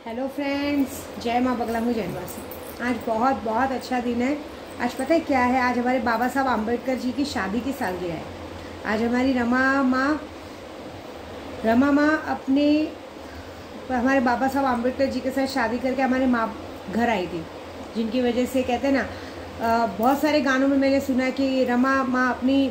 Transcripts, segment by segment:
Hello friends, जय माँ बगला मुझे जयवासी। आज बहुत बहुत अच्छा दिन है। आज पता है क्या है? आज हमारे बाबा साहब आम्बेडकर जी की शादी की सालगिरह है। आज हमारी रमा माँ अपने हमारे बाबा साहब आम्बेडकर जी के साथ शादी करके हमारे माँ घर आई थी, जिनकी वजह से कहते हैं ना, बहुत सारे गानों में मैंने सुना कि रमा माँ अपनी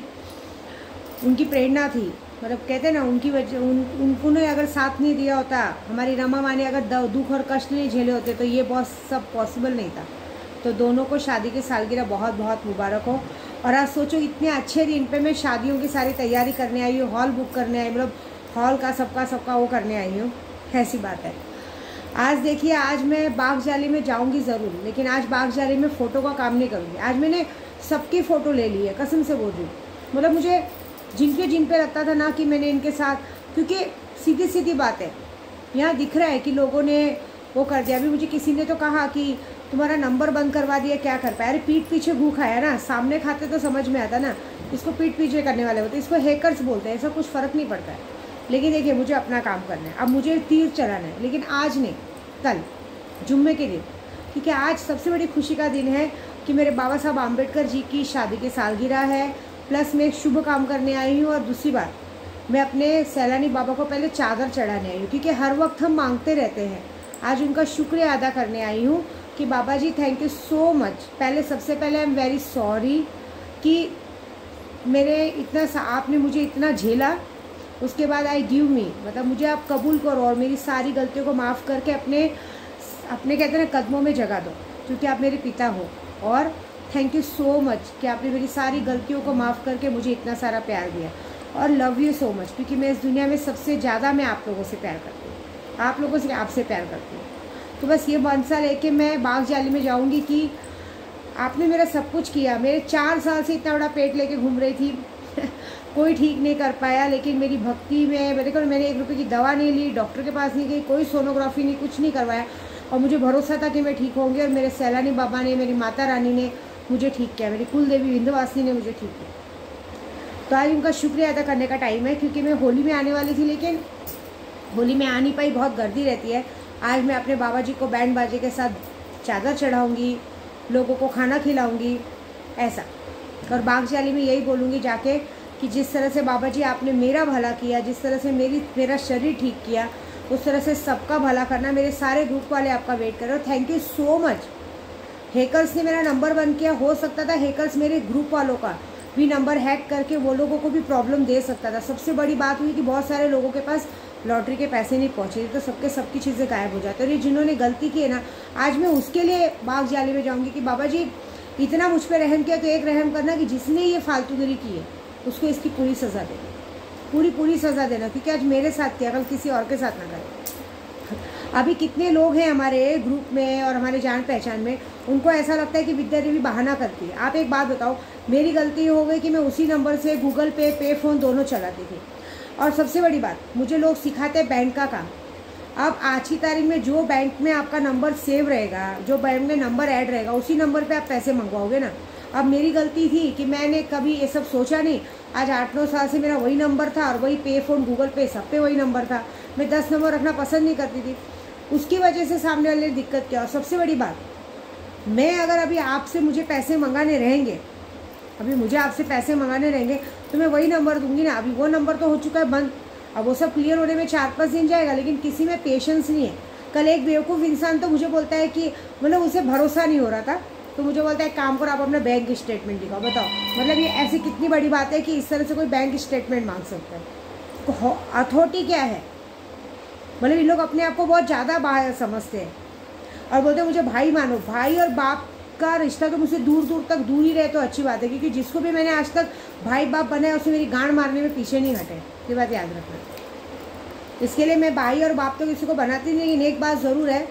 उनकी प्रेरणा थी। मतलब कहते हैं ना, उनकी वजह उन्होंने अगर साथ नहीं दिया होता, हमारी रमा माँ ने अगर दुख और कष्ट नहीं झेले होते तो ये बहुत सब पॉसिबल नहीं था। तो दोनों को शादी की सालगिरह बहुत बहुत मुबारक हो। और आज सोचो, इतने अच्छे दिन पे मैं शादियों की सारी तैयारी करने आई हूँ, हॉल बुक करने आई, मतलब हॉल का सबका वो करने आई हूँ। ऐसी बात है। आज देखिए, आज मैं बागजाली में जाऊँगी ज़रूर, लेकिन आज बागजाली में फ़ोटो का काम नहीं करूँगी। आज मैंने सबकी फ़ोटो ले ली है, कसम से बोल रही हूँ। मतलब मुझे जिन पे लगता था ना कि मैंने इनके साथ, क्योंकि सीधी सीधी बात है, यहाँ दिख रहा है कि लोगों ने वो कर दिया। अभी मुझे किसी ने तो कहा कि तुम्हारा नंबर बंद करवा दिया, क्या कर पाए? अरे पीठ पीछे घू खाया ना, सामने खाते तो समझ में आता ना। इसको पीठ पीछे करने वाले होते, इसको हैकर्स बोलते हैं। ऐसा कुछ फ़र्क नहीं पड़ता है। लेकिन देखिए, मुझे अपना काम करना है। अब मुझे तीर चलाना है, लेकिन आज नहीं, कल जुम्मे के दिन, क्योंकि आज सबसे बड़ी खुशी का दिन है कि मेरे बाबा साहब आम्बेडकर जी की शादी की सालगिरह है। प्लस मैं एक शुभ काम करने आई हूँ। और दूसरी बात, मैं अपने सैलानी बाबा को पहले चादर चढ़ाने आई हूँ, क्योंकि हर वक्त हम मांगते रहते हैं। आज उनका शुक्रिया अदा करने आई हूँ कि बाबा जी, थैंक यू सो मच। सबसे पहले आई एम वेरी सॉरी कि आपने मुझे इतना झेला। उसके बाद आई गिव मी, मतलब मुझे आप कबूल करो और मेरी सारी गलतियों को माफ़ करके अपने कहते हैं कदमों में जगह दो, क्योंकि आप मेरे पिता हो। और थैंक यू सो मच कि आपने मेरी सारी गलतियों को माफ़ करके मुझे इतना सारा प्यार दिया। और लव यू सो मच, क्योंकि मैं इस दुनिया में सबसे ज़्यादा मैं आप लोगों से प्यार करती हूँ, आप लोगों से आपसे प्यार करती हूँ। तो बस ये मनसा लेके मैं बागजाली में जाऊँगी कि आपने मेरा सब कुछ किया। मेरे 4 साल से इतना बड़ा पेट लेके घूम रही थी कोई ठीक नहीं कर पाया। लेकिन मेरी भक्ति में मैंने 1 रुपये की दवा नहीं ली, डॉक्टर के पास नहीं गई, कोई सोनोग्राफी नहीं, कुछ नहीं करवाया। और मुझे भरोसा था कि मैं ठीक होंगी। और मेरे सैलानी बाबा ने, मेरी माता रानी ने मुझे ठीक किया, मेरी कुल देवी विंध्यवासिनी ने मुझे ठीक किया। तो आज उनका शुक्रिया अदा करने का टाइम है, क्योंकि मैं होली में आने वाली थी, लेकिन होली में आ नहीं पाई, बहुत गर्दी रहती है। आज मैं अपने बाबा जी को बैंड बाजे के साथ चादर चढ़ाऊँगी, लोगों को खाना खिलाऊँगी, ऐसा। और बागजाली में यही बोलूँगी जाके कि जिस तरह से बाबा जी आपने मेरा भला किया, जिस तरह से मेरा शरीर ठीक किया, उस तरह से सबका भला करना। मेरे सारे ग्रुप वाले आपका वेट कर रहे हो। Thank you so much. Hackers ने मेरा नंबर बंद किया, हो सकता था हैकर्स मेरे ग्रुप वालों का भी नंबर हैक करके वो लोगों को भी प्रॉब्लम दे सकता था। सबसे बड़ी बात हुई कि बहुत सारे लोगों के पास लॉटरी के पैसे नहीं पहुँचे, तो सबकी चीज़ें गायब हो जाती। और ये जिन्होंने गलती की है ना, आज मैं उसके लिए बागजाली में जाऊँगी कि बाबा जी, इतना मुझ पर रहम किया तो एक रहम करना कि जिसने ये फालतूगिरी की है उसको इसकी पूरी सज़ा देना, पूरी सज़ा देना, क्योंकि आज मेरे साथ किया, कल किसी और के साथ ना करे। अभी कितने लोग हैं हमारे ग्रुप में और हमारे जान पहचान में, उनको ऐसा लगता है कि विद्या देवी बहाना करती है। आप एक बात बताओ, मेरी गलती हो गई कि मैं उसी नंबर से गूगल पे फ़ोन दोनों चलाती थी। और सबसे बड़ी बात, मुझे लोग सिखाते हैं बैंक का काम। अब आज की तारीख में जो बैंक में आपका नंबर सेव रहेगा, जो बैंक में नंबर ऐड रहेगा, उसी नंबर पे आप पैसे मंगवाओगे ना। अब मेरी गलती थी कि मैंने कभी ये सब सोचा नहीं। आज 8-9 साल से मेरा वही नंबर था, और वही पे फ़ोन, गूगल पे, सब पे वही नंबर था। मैं 10 नंबर रखना पसंद नहीं करती थी, उसकी वजह से सामने वाले ने दिक्कत किया। और सबसे बड़ी बात, मैं अगर अभी आपसे मुझे पैसे मंगाने रहेंगे, तो मैं वही नंबर दूंगी ना। अभी वो नंबर तो हो चुका है बंद, अब वो सब क्लियर होने में 4-5 दिन जाएगा, लेकिन किसी में पेशेंस नहीं है। कल एक बेवकूफ़ इंसान तो मुझे बोलता है कि मतलब उसे भरोसा नहीं हो रहा था, तो मुझे बोलता है काम करो, आप अपना बैंक स्टेटमेंट दिखाओ। बताओ, मतलब ये ऐसी कितनी बड़ी बात है कि इस तरह से कोई बैंक स्टेटमेंट मांग सकता है? तो अथॉरिटी क्या है? मतलब ये लोग अपने आप को बहुत ज़्यादा बाहर समझते हैं और बोलते हैं मुझे भाई मानो। भाई और बाप का रिश्ता तो मुझसे दूर तक दूर ही रहे तो अच्छी बात है, क्योंकि जिसको भी मैंने आज तक भाई बाप बनाया, उसने मेरी गांड मारने में पीछे नहीं हटे। ये बात याद रखना। इसके लिए मैं भाई और बाप तो किसी को बनाती नहीं, लेकिन एक बात ज़रूर है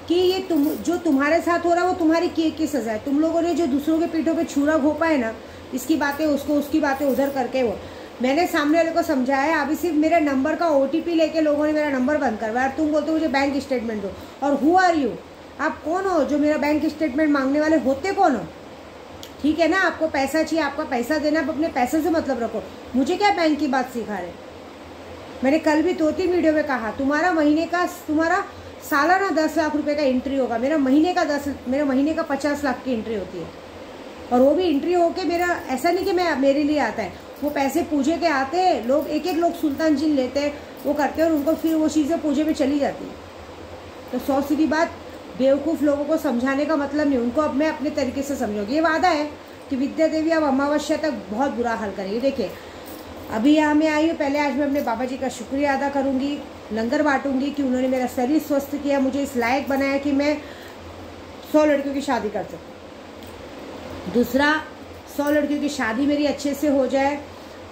कि ये जो तुम्हारे साथ हो रहा है वो तुम्हारी किए की सज़ा है। तुम लोगों ने जो दूसरों के पीठों पे छुरा घोपा है ना, इसकी बातें उसको, उसकी बातें उधर करके, वो मैंने सामने वाले को समझाया। अभी सिर्फ मेरे नंबर का OTP लेके लोगों ने मेरा नंबर बंद करवाया, तुम बोलते हो मुझे बैंक स्टेटमेंट दो। और हु आर यू? आप कौन हो जो मेरा बैंक स्टेटमेंट मांगने वाले? होते कौन हो? ठीक है ना, आपको पैसा चाहिए, आपका पैसा देना, आप अपने पैसे से मतलब रखो। मुझे क्या बैंक की बात सिखा रहे? मैंने कल भी 2-3 वीडियो में कहा, तुम्हारा सालाना 10 लाख रुपए का एंट्री होगा, मेरा महीने का 50 लाख की एंट्री होती है। और वो भी एंट्री होके मेरा ऐसा नहीं कि मेरे लिए आता है, वो पैसे पूजे के आते हैं, लोग एक लोग सुल्तान जिन लेते हैं, वो करते हैं और उनको फिर वो चीज़ें पूजे में चली जाती है। तो 100 सीधी बात, बेवकूफ़ लोगों को समझाने का मतलब नहीं, उनको अब मैं अपने तरीके से समझाऊंगी। ये वादा है कि विद्या देवी अब अमावस्या तक बहुत बुरा हाल करेंगे। देखिए अभी यहाँ मैं आई हूँ, पहले आज मैं अपने बाबा जी का शुक्रिया अदा करूँगी, लंगर बांटूंगी कि उन्होंने मेरा शरीर स्वस्थ किया, मुझे इस लायक बनाया कि मैं 100 लड़कियों की शादी कर सकूँ। दूसरा, 100 लड़कियों की शादी मेरी अच्छे से हो जाए।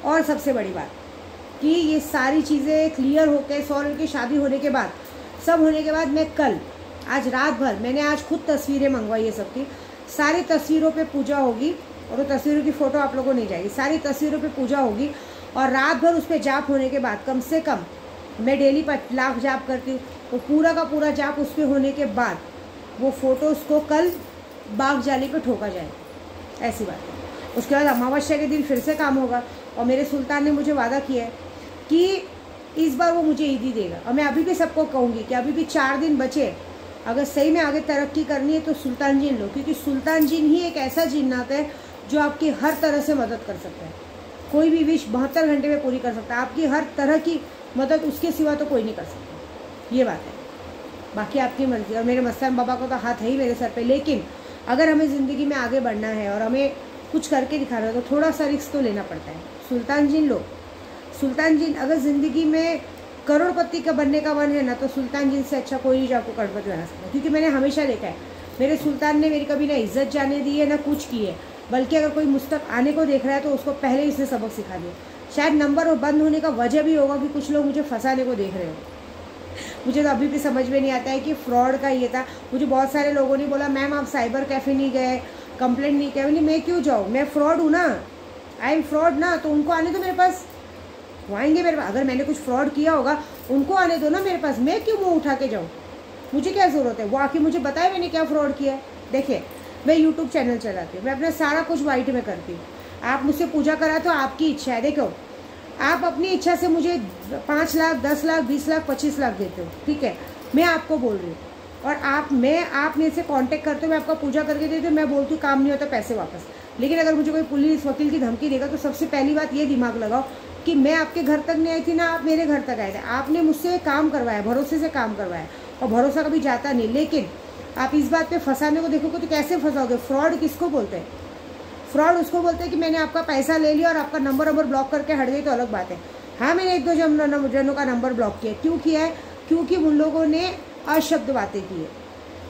और सबसे बड़ी बात कि ये सारी चीज़ें क्लियर होकर 100 लड़कियों की शादी होने के बाद, सब होने के बाद, मैं कल आज रात भर मैंने आज खुद तस्वीरें मंगवाई है सबकी, सारी तस्वीरों पे पूजा होगी और वो तस्वीरों की फ़ोटो आप लोगों को नहीं जाएगी, सारी तस्वीरों पे पूजा होगी। और रात भर उस पर जाप होने के बाद, कम से कम मैं डेली 5 लाख जाप करती हूँ, तो पूरा का पूरा जाप उस पर होने के बाद वो फ़ोटोज़ को कल बाग जाली पे ठोका जाए, ऐसी बात है। उसके बाद अमावस्या के दिन फिर से काम होगा और मेरे सुल्तान ने मुझे वादा किया है कि इस बार वो मुझे ईदी देगा। और मैं अभी भी सबको कहूँगी कि अभी भी 4 दिन बचे, अगर सही में आगे तरक्की करनी है तो सुल्तान जिन लो, क्योंकि सुल्तान जिन ही एक ऐसा जिन्नात है जो आपकी हर तरह से मदद कर सकता है। कोई भी विश 72 घंटे में पूरी कर सकता है, आपकी हर तरह की मदद उसके सिवा तो कोई नहीं कर सकता, ये बात है। बाकी आपकी मर्जी, और मेरे मस्तान बाबा को तो हाथ है ही मेरे सर पे। लेकिन अगर हमें ज़िंदगी में आगे बढ़ना है और हमें कुछ करके दिखाना है तो थोड़ा सा रिस्क तो लेना पड़ता है। सुल्तान जिन लो, सुल्तान जिन, अगर ज़िंदगी में करोड़पति का बनने का मन है ना, तो सुल्तान जिन से अच्छा कोई नहीं जो आपको करोड़पति बना सकता। क्योंकि मैंने हमेशा देखा है, मेरे सुल्तान ने मेरी कभी ना इज्जत जाने दी है ना कुछ की है, बल्कि अगर कोई मुझ तक आने को देख रहा है तो उसको पहले ही इसने सबक सिखा दिया। शायद नंबर बंद होने का वजह भी होगा कि कुछ लोग मुझे फंसाने को देख रहे हो। मुझे तो अभी भी समझ में नहीं आता है कि फ्रॉड का ये था। मुझे बहुत सारे लोगों ने बोला मैम आप साइबर कैफ़े नहीं गए, कंप्लेंट नहीं किया। मैं क्यों जाऊँ, मैं फ्रॉड हूँ ना, आई एम फ्रॉड ना, तो उनको आने दो मेरे पास, वो आएंगे मेरे पास। अगर मैंने कुछ फ्रॉड किया होगा उनको आने दो ना मेरे पास, मैं क्यों मुँह उठा के जाऊँ, मुझे क्या ज़रूरत है। वो आके मुझे बताए मैंने क्या फ्रॉड किया है। देखिए मैं यूट्यूब चैनल चलाती हूँ, मैं अपना सारा कुछ वाइट में करती हूँ। आप मुझसे पूजा करा तो आपकी इच्छा है। देखो आप अपनी इच्छा से मुझे 5 लाख, 10 लाख, 20 लाख, 25 लाख देते हो, ठीक है, मैं आपको बोल रही हूँ। और आप मेरे से कांटेक्ट करते हो, मैं आपका पूजा करके देती हूँ, मैं बोलती हूँ काम नहीं होता पैसे वापस। लेकिन अगर मुझे कोई पुलिस वकील की धमकी देगा तो सबसे पहली बात ये दिमाग लगाओ कि मैं आपके घर तक नहीं आई थी ना, आप मेरे घर तक आए थे। आपने मुझसे काम करवाया, भरोसे से काम करवाया, और भरोसा कभी जाता नहीं। लेकिन आप इस बात पे फंसाने को देखोगे तो कैसे फंसाओगे। फ्रॉड किसको बोलते हैं, फ्रॉड उसको बोलते हैं कि मैंने आपका पैसा ले लिया और आपका नंबर ब्लॉक करके हट गई तो अलग बात है। हाँ मैंने 1-2 जनों का नंबर ब्लॉक किया। क्यों किया है, क्योंकि उन लोगों ने अशब्द बातें की है।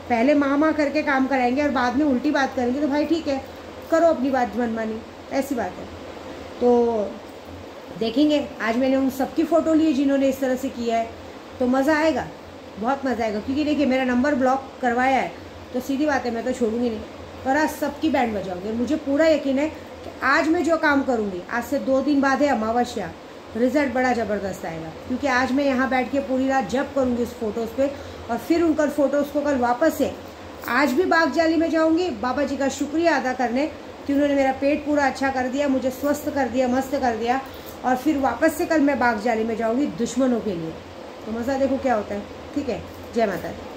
पहले माँ करके काम कराएंगे और बाद में उल्टी बात करेंगे, तो भाई ठीक है करो अपनी बात मनमानी, ऐसी बात है। तो देखेंगे, आज मैंने उन सबकी फ़ोटो ली जिन्होंने इस तरह से किया है, तो मज़ा आएगा, बहुत मज़ा आएगा। क्योंकि देखिए मेरा नंबर ब्लॉक करवाया है तो सीधी बात है मैं तो छोड़ूंगी नहीं, पर आज सबकी बैंड बजाऊंगी। और मुझे पूरा यकीन है कि आज मैं जो काम करूंगी, आज से 2 दिन बाद है अमावस्या, रिजल्ट बड़ा ज़बरदस्त आएगा। क्योंकि आज मैं यहाँ बैठ के पूरी रात जप करूँगी उस फोटोज़ पे, और फिर उनका फ़ोटोज़ को कल वापस से आज भी बाग जाली में जाऊँगी बाबा जी का शुक्रिया अदा करने कि उन्होंने मेरा पेट पूरा अच्छा कर दिया, मुझे स्वस्थ कर दिया, मस्त कर दिया। और फिर वापस से कल मैं बाग जाली में जाऊँगी दुश्मनों के लिए। तो मज़ा देखो क्या होता है। ठीक है, जय माता दी।